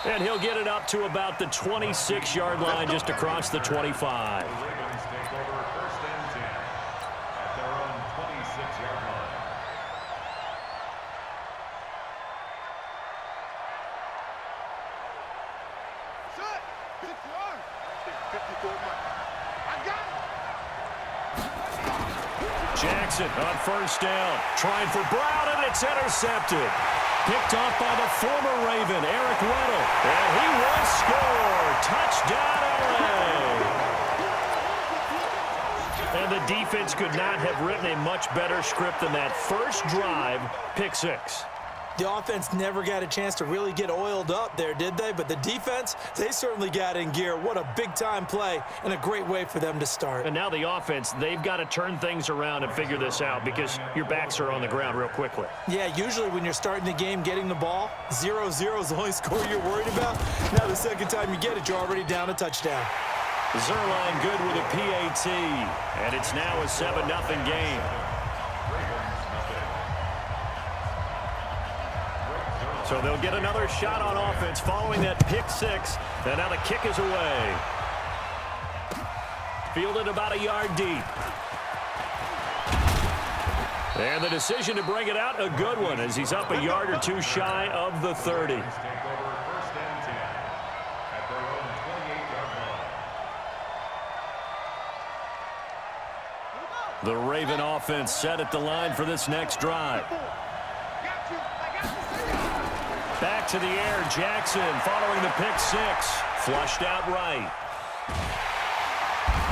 And he'll get it up to about the 26-yard line, just across the 25. Jackson on first down, trying for Brown, and it's intercepted. Picked off by the former Raven, Eric Weddle, and he will score. Touchdown, LA. And the defense could not have written a much better script than that first drive, pick six. The offense never got a chance to really get oiled up there, did they? But the defense, they certainly got in gear. What a big-time play and a great way for them to start. And now the offense, they've got to turn things around and figure this out because your backs are on the ground real quickly. Yeah, usually when you're starting the game getting the ball, 0-0 is the only score you're worried about. Now the second time you get it, you're already down a touchdown. Zerline good with a PAT, and it's now a 7-0 game. So they'll get another shot on offense following that pick six. And now the kick is away. Fielded about a yard deep. And the decision to bring it out, a good one, as he's up a yard or two shy of the 30. The Raven offense set at the line for this next drive. Back to the air, Jackson following the pick six. Flushed out right.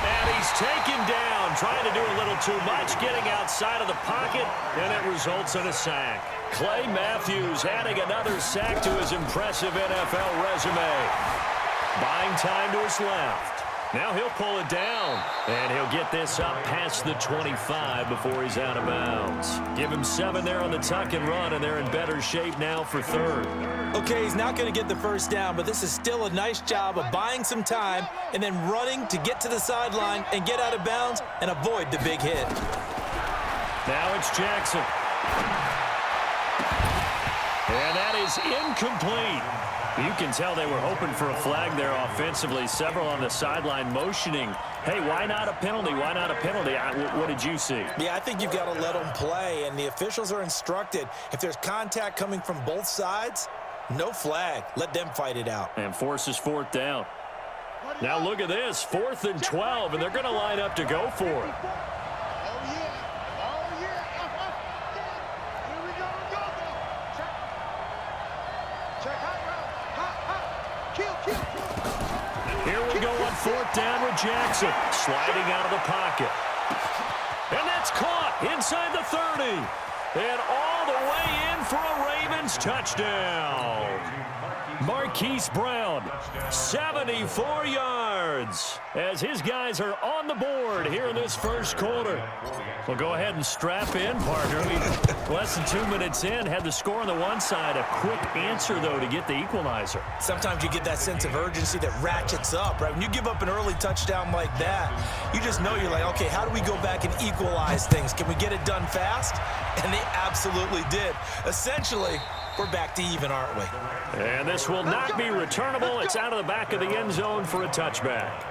And he's taken down, trying to do a little too much, getting outside of the pocket, and it results in a sack. Clay Matthews adding another sack to his impressive NFL resume. Buying time to his left. Now he'll pull it down, and he'll get this up past the 25 before he's out of bounds. Give him 7 there on the tuck and run, and they're in better shape now for third. Okay, he's not going to get the first down, but this is still a nice job of buying some time and then running to get to the sideline and get out of bounds and avoid the big hit. Now it's Jackson. And that is incomplete. You can tell they were hoping for a flag there offensively. Several on the sideline motioning, hey, why not a penalty? Why not a penalty? What did you see? Yeah, I think you've got to let them play, and the officials are instructed. If there's contact coming from both sides, no flag. Let them fight it out. And forces fourth down. Now look at this, 4th and 12, and they're going to line up to go for it. Here we go on 4th down with Jackson, sliding out of the pocket. And that's caught inside the 30. And all the way in for a Ravens touchdown. Marquise Brown, 74 yards, as his guys are on the board here in this first quarter. Well, go ahead and strap in, partner. Less than 2 minutes in, had the score on the one side. A quick answer, though, to get the equalizer. Sometimes you get that sense of urgency that ratchets up, right? When you give up an early touchdown like that, you just know you're like, okay, how do we go back and equalize things? Can we get it done fast? And they absolutely did. Essentially, we're back to even, aren't we? And this will not be returnable. It's out of the back of the end zone for a touchback.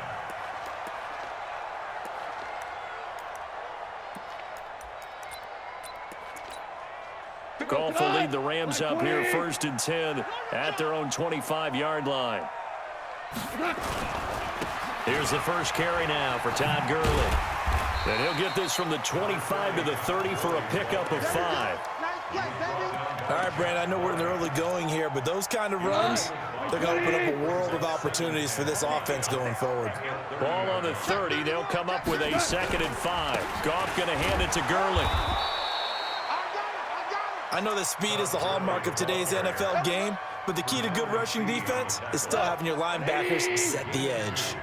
Goff will lead the Rams up here 1st and 10 at their own 25-yard line. Here's the first carry now for Todd Gurley. And he'll get this from the 25 to the 30 for a pickup of 5. All right, Brand, I know we're in the early going here, but those kind of runs, they're going to open up a world of opportunities for this offense going forward. Ball on the 30. They'll come up with a 2nd and 5. Goff going to hand it to Gurley. I know that speed is the hallmark of today's NFL game, but the key to good rushing defense is still having your linebackers set the edge.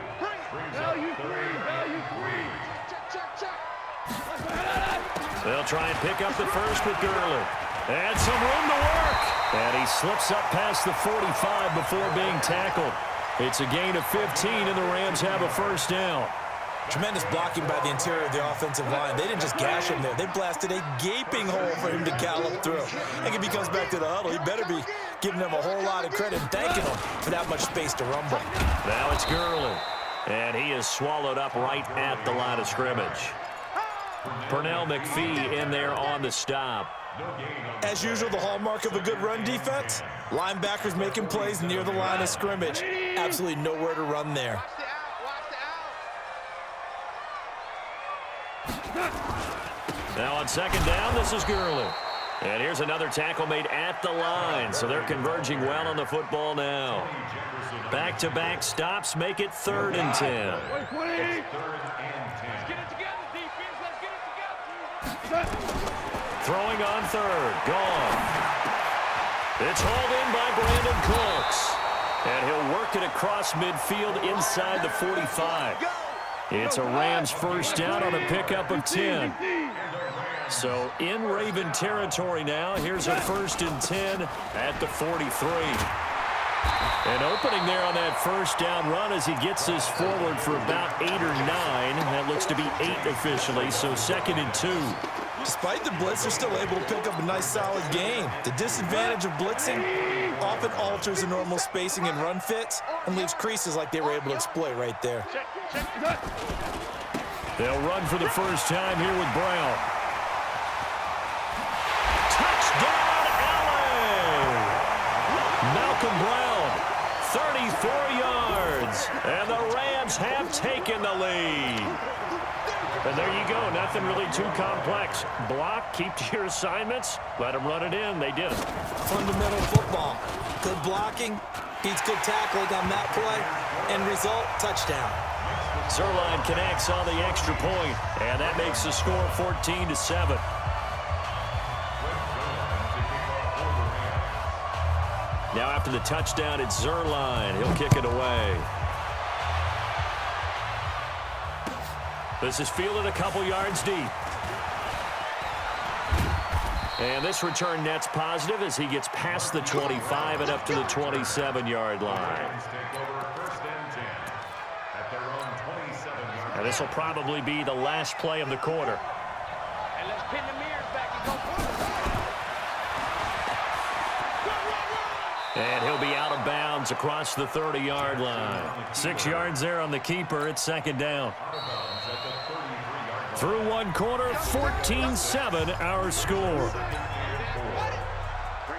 They'll try and pick up the first with Gurley. And some room to work. And he slips up past the 45 before being tackled. It's a gain of 15, and the Rams have a first down. Tremendous blocking by the interior of the offensive line. They didn't just gash him there. They blasted a gaping hole for him to gallop through. I think if he comes back to the huddle, he better be giving them a whole lot of credit, thanking them for that much space to rumble. Now it's Gurley, and he is swallowed up right at the line of scrimmage. Pernell McPhee in there on the stop. As usual, the hallmark of a good run defense, linebackers making plays near the line of scrimmage. Absolutely nowhere to run there. Now on second down, this is Gurley. And here's another tackle made at the line, so they're converging well on the football now. Back-to-back stops make it 3rd and 10. Throwing on 3rd, gone. It's hauled in by Brandon Cooks. And he'll work it across midfield inside the 45. It's a Rams first down on a pickup of 10. So in Raven territory now, here's a 1st and 10 at the 43. And opening there on that first down run as he gets this forward for about 8 or 9. That looks to be 8 officially, so 2nd and 2. Despite the blitz, they're still able to pick up a nice, solid gain. The disadvantage of blitzing often alters the normal spacing and run fits and leaves creases like they were able to exploit right there. They'll run for the first time here with Brown. Touchdown, LA! Malcolm Brown, 34 yards, and the Rams have taken the lead. And there you go, nothing really too complex. Block, keep to your assignments, let them run it in. They did it. Fundamental football. Good blocking, beats good tackling on that play. End result, touchdown. Zerline connects on the extra point, and that makes the score 14-7. Now after the touchdown, it's Zerline. He'll kick it away. This is fielded a couple yards deep. And this return net's positive as he gets past the 25 and up to the 27-yard line. And this will probably be the last play of the quarter. And let's pin the mirrors back and go forward. And he'll be out of bounds across the 30-yard line. 6 yards there on the keeper. It's 2nd down. Through one quarter, 14-7 our score. Right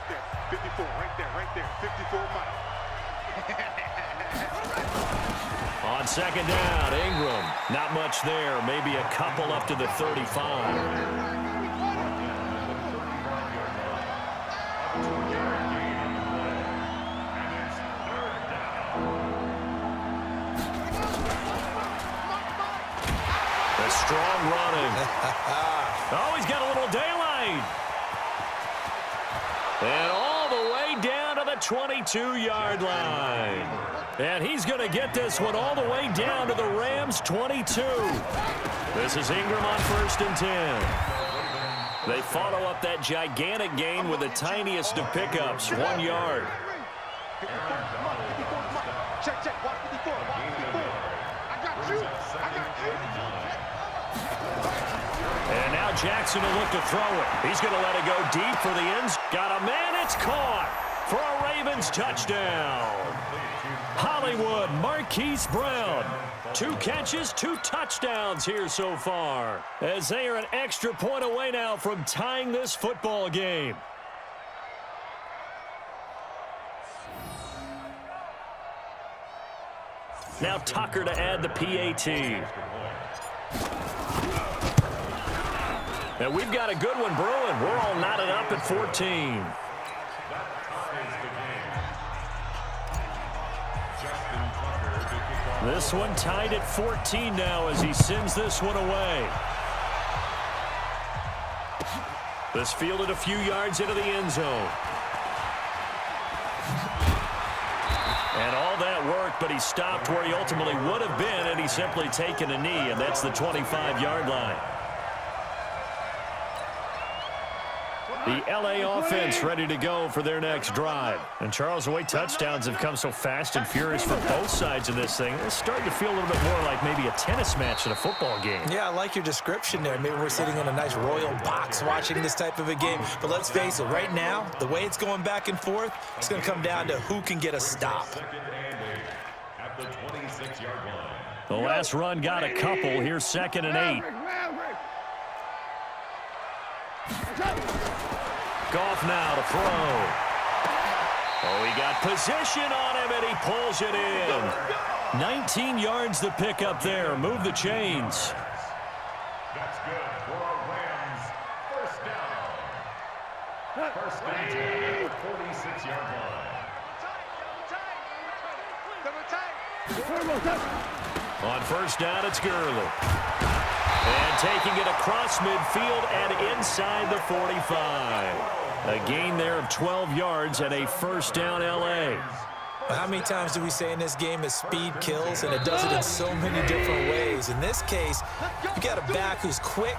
there, 54, right there, 54 miles. On 2nd down, Ingram. Not much there, maybe a couple up to the 35. Strong running. Oh, he's got a little daylight. And all the way down to the 22-yard line. And he's going to get this one all the way down to the Rams' 22. This is Ingram on 1st and 10. They follow up that gigantic gain with the tiniest of pickups, 1 yard. Check, watch 54, watch 54. I got you. And now Jackson will look to throw it. He's going to let it go deep for the ends. Got a man, it's caught for a Ravens touchdown. Hollywood Marquise Brown. 2 catches, 2 touchdowns here so far, as they are an extra point away now from tying this football game. Now Tucker to add the PAT. And we've got a good one brewing. We're all knotted up at 14. This one tied at 14 now as he sends this one away. This fielded a few yards into the end zone. And all that worked, but he stopped where he ultimately would have been, and he's simply taken a knee, and that's the 25-yard line. The L.A. offense ready to go for their next drive. And, Charles, the way touchdowns have come so fast and furious for both sides of this thing, it's starting to feel a little bit more like maybe a tennis match in a football game. Yeah, I like your description there. Maybe we're sitting in a nice royal box watching this type of a game. But let's face it, right now, the way it's going back and forth, it's going to come down to who can get a stop. The last run got a couple. Here's 2nd and 8. Goff now to throw. Oh, he got position on him, and he pulls it in. 19 yards to pick up there. Move the chains. That's good for a Rams first down. First down at the 46-yard line. On first down, it's Gurley. And taking it across midfield and inside the 45. A gain there of 12 yards and a first down L.A. How many times do we say in this game that speed kills, and it does it in so many different ways? In this case, you got a back who's quick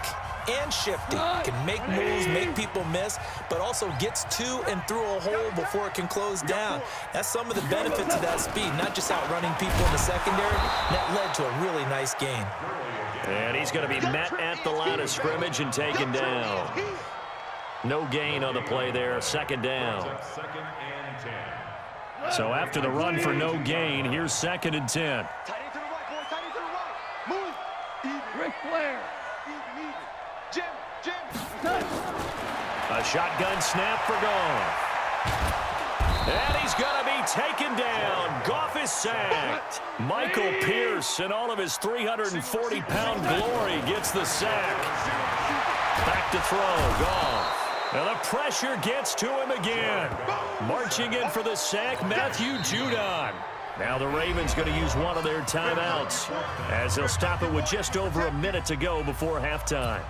and shifty, can make moves, make people miss, but also gets to and through a hole before it can close down. That's some of the benefits of that speed, not just outrunning people in the secondary. That led to a really nice gain. And he's going to be met at the line of scrimmage and taken down. No gain on the play there, 2nd down. So after the run for no gain, here's 2nd and 10. Tight end to the right, boy. Tight end to the right. Move. Even. Ric Flair. Even. Jim. A shotgun snap for Goff. And he's going to be taken down. Goff is sacked. Michael Pierce, in all of his 340-pound glory, gets the sack. Back to throw, Goff. And the pressure gets to him again. Marching in for the sack, Matthew Judon. Now the Ravens going to use one of their timeouts as they'll stop it with just over a minute to go before halftime.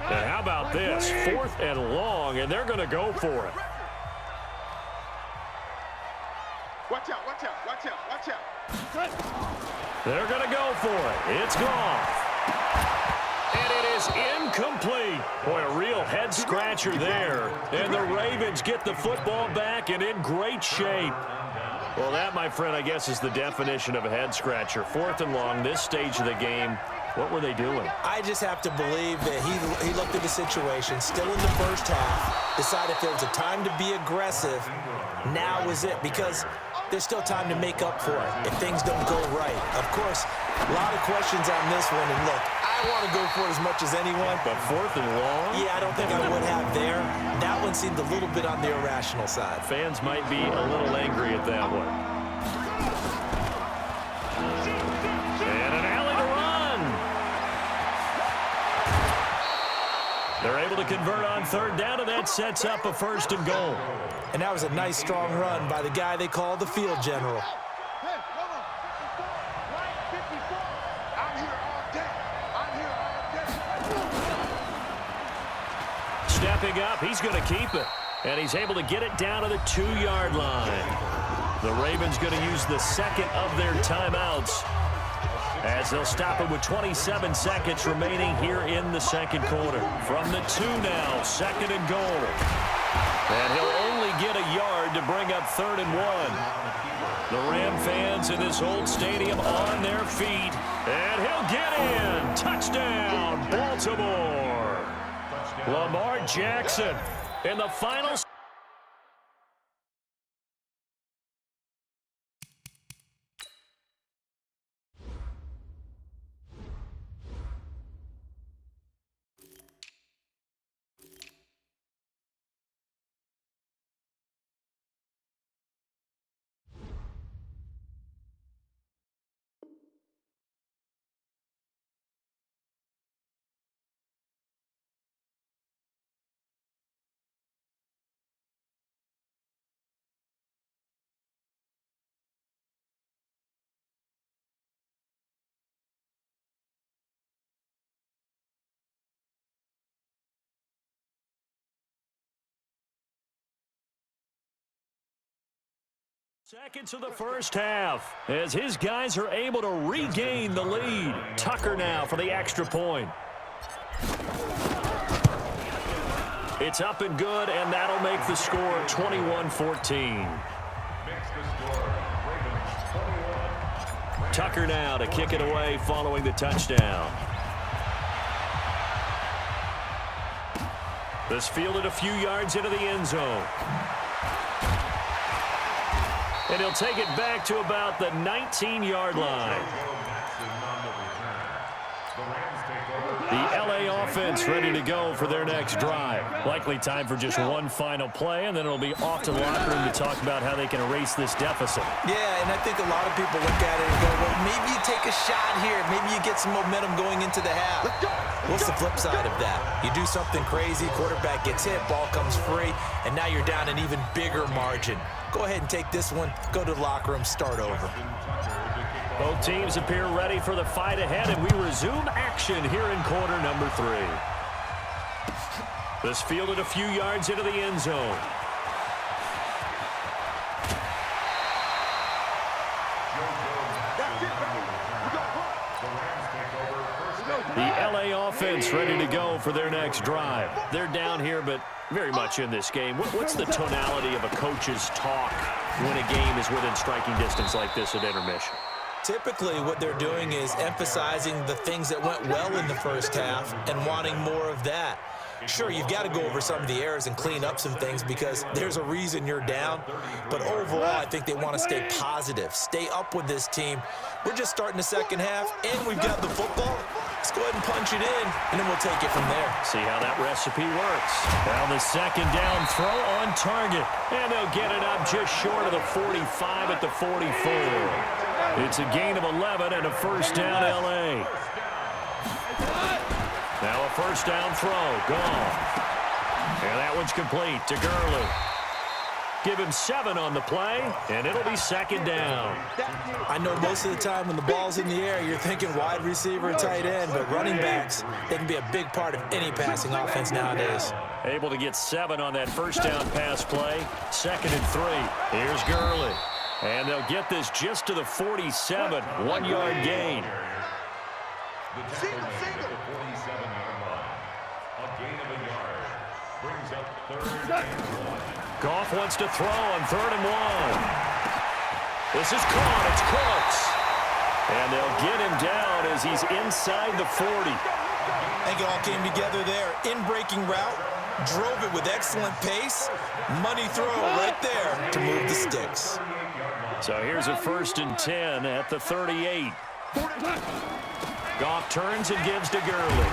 And how about this? 4th and long, and they're going to go for it. Watch out, watch out, watch out, watch out. They're going to go for it. It's Goff. And it is incomplete. Boy, a real head-scratcher there. And the Ravens get the football back and in great shape. Well, that, my friend, I guess is the definition of a head-scratcher. 4th and long, this stage of the game. What were they doing? I just have to believe that he looked at the situation, still in the first half, decided if there was a time to be aggressive, now was it, because there's still time to make up for it if things don't go right. Of course, a lot of questions on this one, and look, I want to go for it as much as anyone. But 4th and long? Yeah, I don't think I would have there. That one seemed a little bit on the irrational side. Fans might be a little angry at that one. And an alley to run. They're able to convert on 3rd down, and that sets up a 1st and goal. And that was a nice, strong run by the guy they call the field general. Hey, hold on. Line 54. I'm here all day. I'm here all day. Stepping up, he's going to keep it. And he's able to get it down to the 2-yard line. The Ravens going to use the 2nd of their timeouts as they'll stop it with 27 seconds remaining here in the 2nd quarter. From the 2 now, 2nd and goal. And he'll only get a yard to bring up 3rd and 1. The Ram fans in this old stadium on their feet. And he'll get in. Touchdown, Baltimore. Lamar Jackson in the final Seconds of the first half as his guys are able to regain the lead. Tucker now for the extra point. It's up and good, and that'll make the score 21-14. Tucker now to kick it away following the touchdown. This fielded a few yards into the end zone. And he'll take it back to about the 19-yard line. The LA offense ready to go for their next drive. Likely time for just one final play, and then it'll be off to the locker room to talk about how they can erase this deficit. Yeah, and I think a lot of people look at it and go, well, maybe you take a shot here. Maybe you get some momentum going into the half. What's the flip side of that? You do something crazy, quarterback gets hit, ball comes free, and now you're down an even bigger margin. Go ahead and take this one, go to the locker room, start over. Both teams appear ready for the fight ahead, and we resume action here in quarter number 3. This fielded a few yards into the end zone. The LA offense ready to go for their next drive. They're down here, but very much in this game. What's the tonality of a coach's talk when a game is within striking distance like this at intermission? Typically, what they're doing is emphasizing the things that went well in the first half and wanting more of that. Sure, you've got to go over some of the errors and clean up some things because there's a reason you're down. But overall, I think they want to stay positive, stay up with this team. We're just starting the second half, and we've got the football. Let's go ahead and punch it in, and then we'll take it from there. See how that recipe works. Now the second down throw on target, and they'll get it up just short of the 45 at the 44. It's a gain of 11 and a first down, L.A. Now a first down throw, gone. And that one's complete to Gurley. Give him 7 on the play, and it'll be second down. I know most of the time when the ball's in the air, you're thinking wide receiver, tight end, but running backs, they can be a big part of any passing offense nowadays. Able to get 7 on that first down pass play. Second and 3. Here's Gurley. And they'll get this just to the 47, 1-yard gain. Single. 47-yard line. A gain of a yard. Brings up third and 1. Goff wants to throw on 3rd and 1. This is caught. It's Cooks. And they'll get him down as he's inside the 40. I think it all came together there. In-breaking route. Drove it with excellent pace. Money throw right there to move the sticks. So here's a 1st and 10 at the 38. Goff turns and gives to Gurley.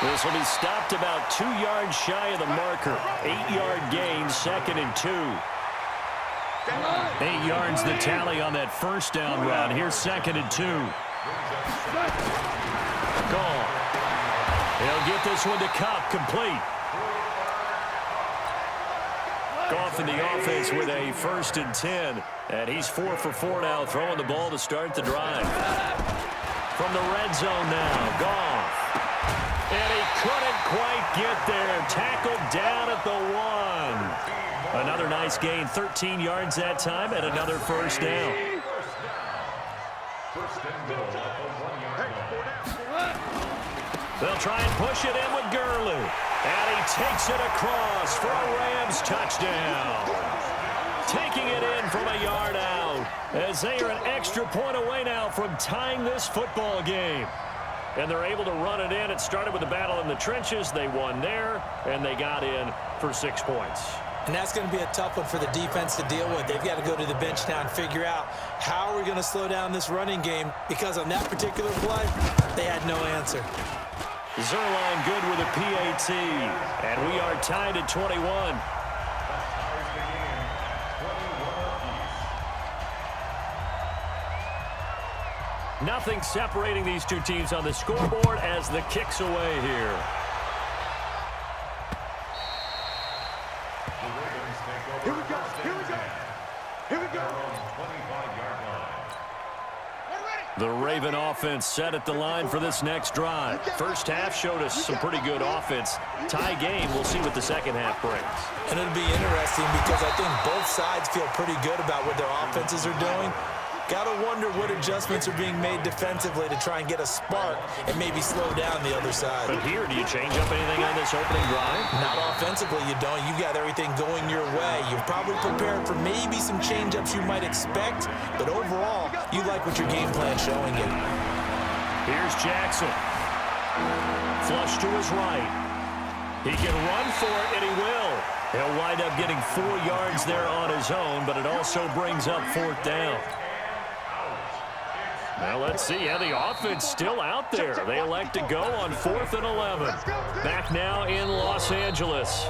This will be stopped about 2 yards shy of the marker. 8-yard gain, 2nd and 2. 8 yards the tally on that first down run. Here's 2nd and 2. Gone. He'll get this one to Kupp, complete. Goff in the offense with a 1st and 10. And he's 4 for 4 now, throwing the ball to start the drive. From the red zone now, Goff. And he couldn't quite get there. Tackled down at the 1. Another nice gain, 13 yards that time, and another first down. They'll try and push it in with Gurley. And he takes it across for a Rams touchdown. Taking it in from a yard out as they are an extra point away now from tying this football game. And they're able to run it in. It started with a battle in the trenches. They won there, and they got in for 6 points. And that's going to be a tough one for the defense to deal with. They've got to go to the bench now and figure out how are we going to slow down this running game, because on that particular play, they had no answer. Zerline good with a PAT, and we are tied at 21. Nothing separating these two teams on the scoreboard as the kick's away here. Here we go. 25-yard line. We're ready. The Raven offense set at the line for this next drive. First half showed us some pretty good offense. Tie game, we'll see what the second half brings. And it'll be interesting because I think both sides feel pretty good about what their offenses are doing. Got to wonder what adjustments are being made defensively to try and get a spark and maybe slow down the other side. But here, do you change up anything on this opening drive? Not offensively, you don't. You got everything going your way. You've probably prepared for maybe some change-ups you might expect, but overall, you like what your game plan's showing you. Here's Jackson. Flush to his right. He can run for it, and he will. He'll wind up getting 4 yards there on his own, but it also brings up 4th down. Now let's see how the offense still out there. They elect to go on 4th and 11. Back now in Los Angeles.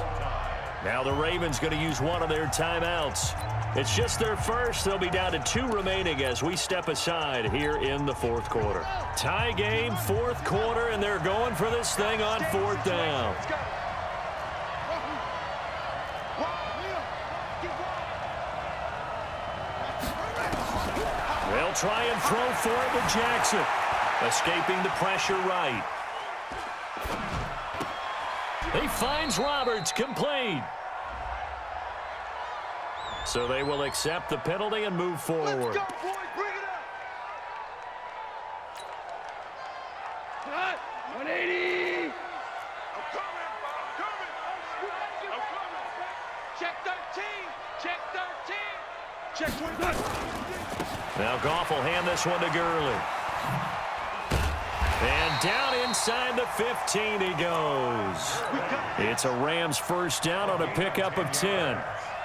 Now the Ravens going to use one of their timeouts. It's just their first. They'll be down to 2 remaining as we step aside here in the 4th quarter. Tie game, 4th quarter, and they're going for this thing on 4th down. They'll try and throw for it with Jackson. Escaping the pressure right. He finds Roberts, complete. So they will accept the penalty and move forward. Let's go, boys. Bring it up. 180. I'm coming. Check 13. Check 13. Check 29. Now Goff will hand this one to Gurley. And down inside the 15 he goes. It's a Rams first down on a pickup of 10.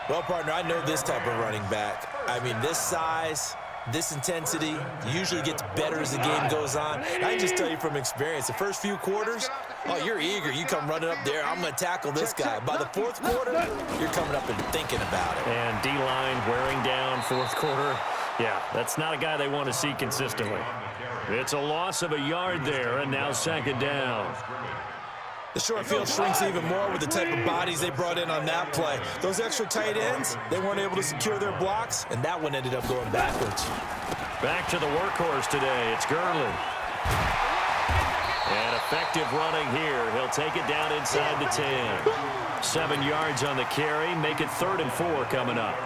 Well, partner, I know this type of running back. I mean, this size, this intensity usually gets better as the game goes on. I can just tell you from experience, the first few quarters, oh, you're eager. You come running up there, I'm going to tackle this guy. By the 4th quarter, you're coming up and thinking about it. And D-line wearing down 4th quarter. Yeah, that's not a guy they want to see consistently. It's a loss of a yard there, and now 2nd down. The short field shrinks even more with the type of bodies they brought in on that play. Those extra tight ends, they weren't able to secure their blocks, and that one ended up going backwards. Back to the workhorse today. It's Gurley. And effective running here. He'll take it down inside the 10. 7 yards on the carry. Make it 3rd and 4 coming up.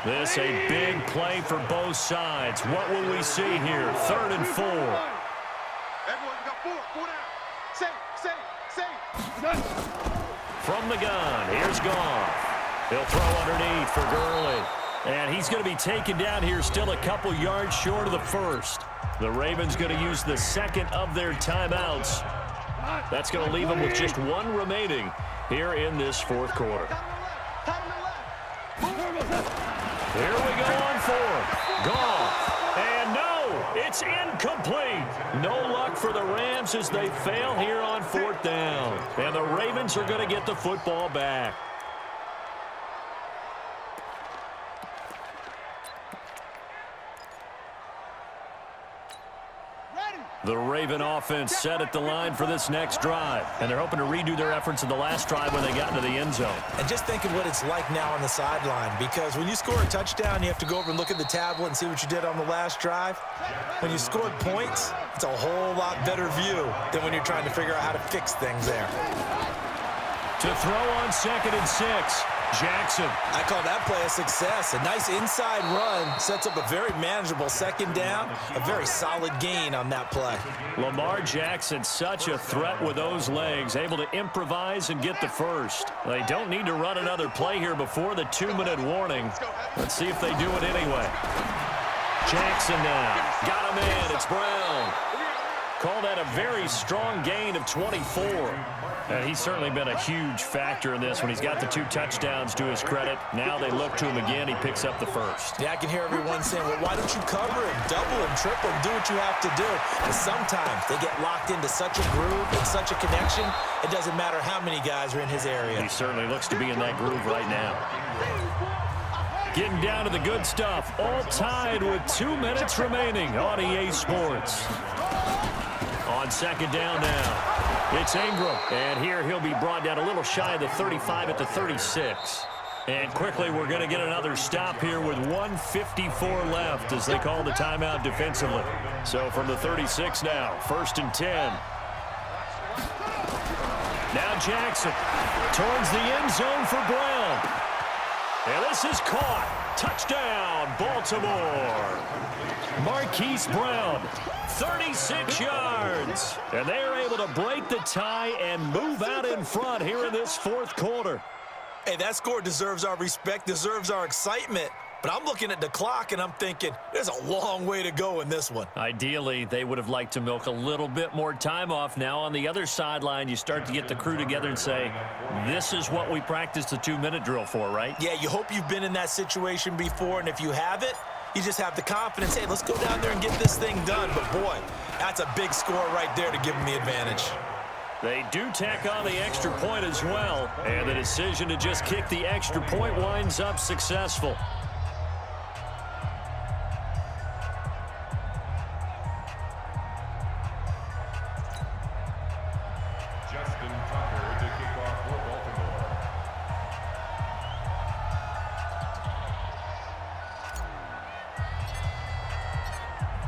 This a big play for both sides. What will we see here? 3rd and 4. Everyone got 4. 4 down. Save. From the gun, here's Goff. He'll throw underneath for Gurley. And he's going to be taken down here still a couple yards short of the 1st. The Ravens going to use the 2nd of their timeouts. That's going to leave them with just 1 remaining here in this 4th quarter. Here we go on 4th. Goff. And no, it's incomplete. No luck for the Rams as they fail here on 4th down. And the Ravens are going to get the football back. The Raven offense set at the line for this next drive. And they're hoping to redo their efforts in the last drive when they got into the end zone. And just think of what it's like now on the sideline, because when you score a touchdown, you have to go over and look at the tablet and see what you did on the last drive. When you scored points, it's a whole lot better view than when you're trying to figure out how to fix things there. To throw on 2nd and 6. Jackson. I call that play a success. A nice inside run sets up a very manageable 2nd down. A very solid gain on that play. Lamar Jackson, such a threat with those legs, able to improvise and get the 1st. They don't need to run another play here before the 2-minute warning. Let's see if they do it anyway. Jackson now. Got him in. It's Brown. Call that a very strong gain of 24. And he's certainly been a huge factor in this when he's got the 2 touchdowns to his credit. Now they look to him again. He picks up the 1st. Yeah, I can hear everyone saying, well, why don't you cover him, double him, triple him, do what you have to do. But sometimes they get locked into such a groove and such a connection, it doesn't matter how many guys are in his area. He certainly looks to be in that groove right now. Getting down to the good stuff. All tied with 2 minutes remaining on EA Sports. On 2nd down now, it's Ingram. And here he'll be brought down a little shy of the 35 at the 36. And quickly, we're going to get another stop here with 1:54 left as they call the timeout defensively. So from the 36 now, 1st and 10. Now Jackson towards the end zone for Brown. And this is caught. Touchdown, Baltimore. Marquise Brown, 36 yards. And they are able to break the tie and move out in front here in this 4th quarter. Hey, that score deserves our respect, deserves our excitement. But I'm looking at the clock, and I'm thinking there's a long way to go in this one. Ideally, they would have liked to milk a little bit more time off. Now on the other sideline, you start to get the crew together and say, this is what we practiced the 2-minute drill for, right? Yeah, you hope you've been in that situation before, and if you haven't, you just have the confidence, hey, let's go down there and get this thing done. But, boy, that's a big score right there to give them the advantage. They do tack on the extra point as well, and the decision to just kick the extra point winds up successful.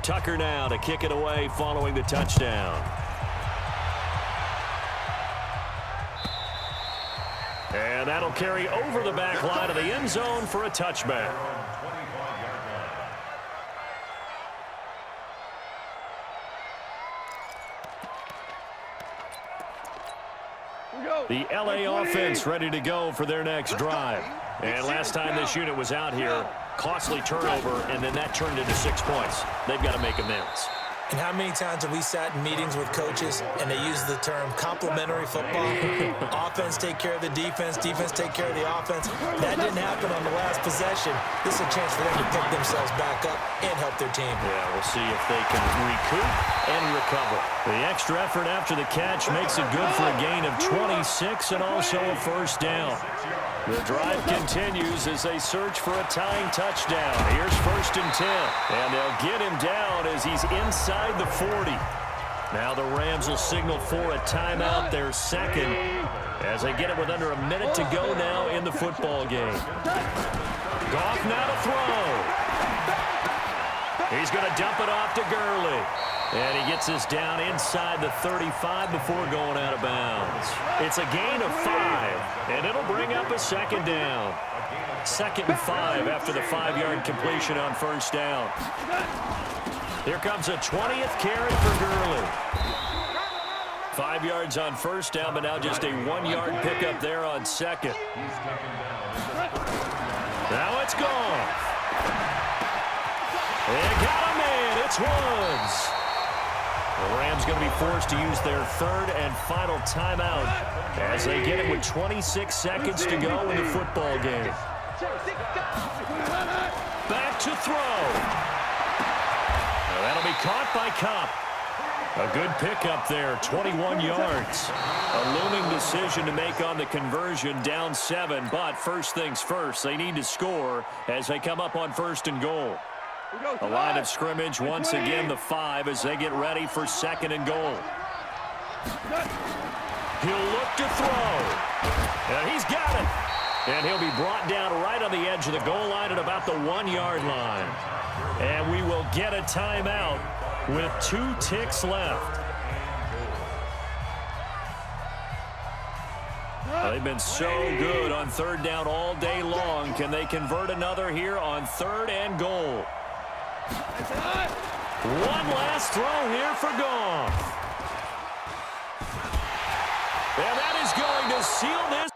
Tucker now to kick it away following the touchdown. And that'll carry over the back line of the end zone for a touchback. The LA offense ready to go for their next drive. And last time this unit was out here, costly turnover, and then that turned into 6 points. They've got to make amends. And how many times have we sat in meetings with coaches and they use the term complementary football? Offense take care of the defense, defense take care of the offense. That didn't happen on the last possession. This is a chance for them to pick themselves back up and help their team. Yeah, we'll see if they can recoup and recover. The extra effort after the catch makes it good for a gain of 26 and also a 1st down. The drive continues as they search for a tying touchdown. Here's 1st and 10. And they'll get him down as he's inside the 40. Now the Rams will signal for a timeout, their 2nd, as they get it with under a minute to go now in the football game. Goff now to throw. He's going to dump it off to Gurley. And he gets this down inside the 35 before going out of bounds. It's a gain of 5, and it'll bring up a 2nd down. 2nd and 5 after the 5-yard completion on 1st down. Here comes a 20th carry for Gurley. 5 yards on 1st down, but now just a 1-yard pickup there on 2nd. Now it's gone. They got him in. It's Woods. The Rams going to be forced to use their 3rd and final timeout as they get it with 26 seconds to go in the football game. Back to throw. Now that'll be caught by Kupp. A good pickup there, 21 yards. A looming decision to make on the conversion, down 7, but first things first, they need to score as they come up on 1st and goal. The line of scrimmage once again the 5 as they get ready for 2nd and goal. He'll look to throw. And he's got it. And he'll be brought down right on the edge of the goal line at about the 1-yard line. And we will get a timeout with 2 ticks left. They've been so good on 3rd down all day long. Can they convert another here on 3rd and goal? One last throw here for Goff. And that is going to seal this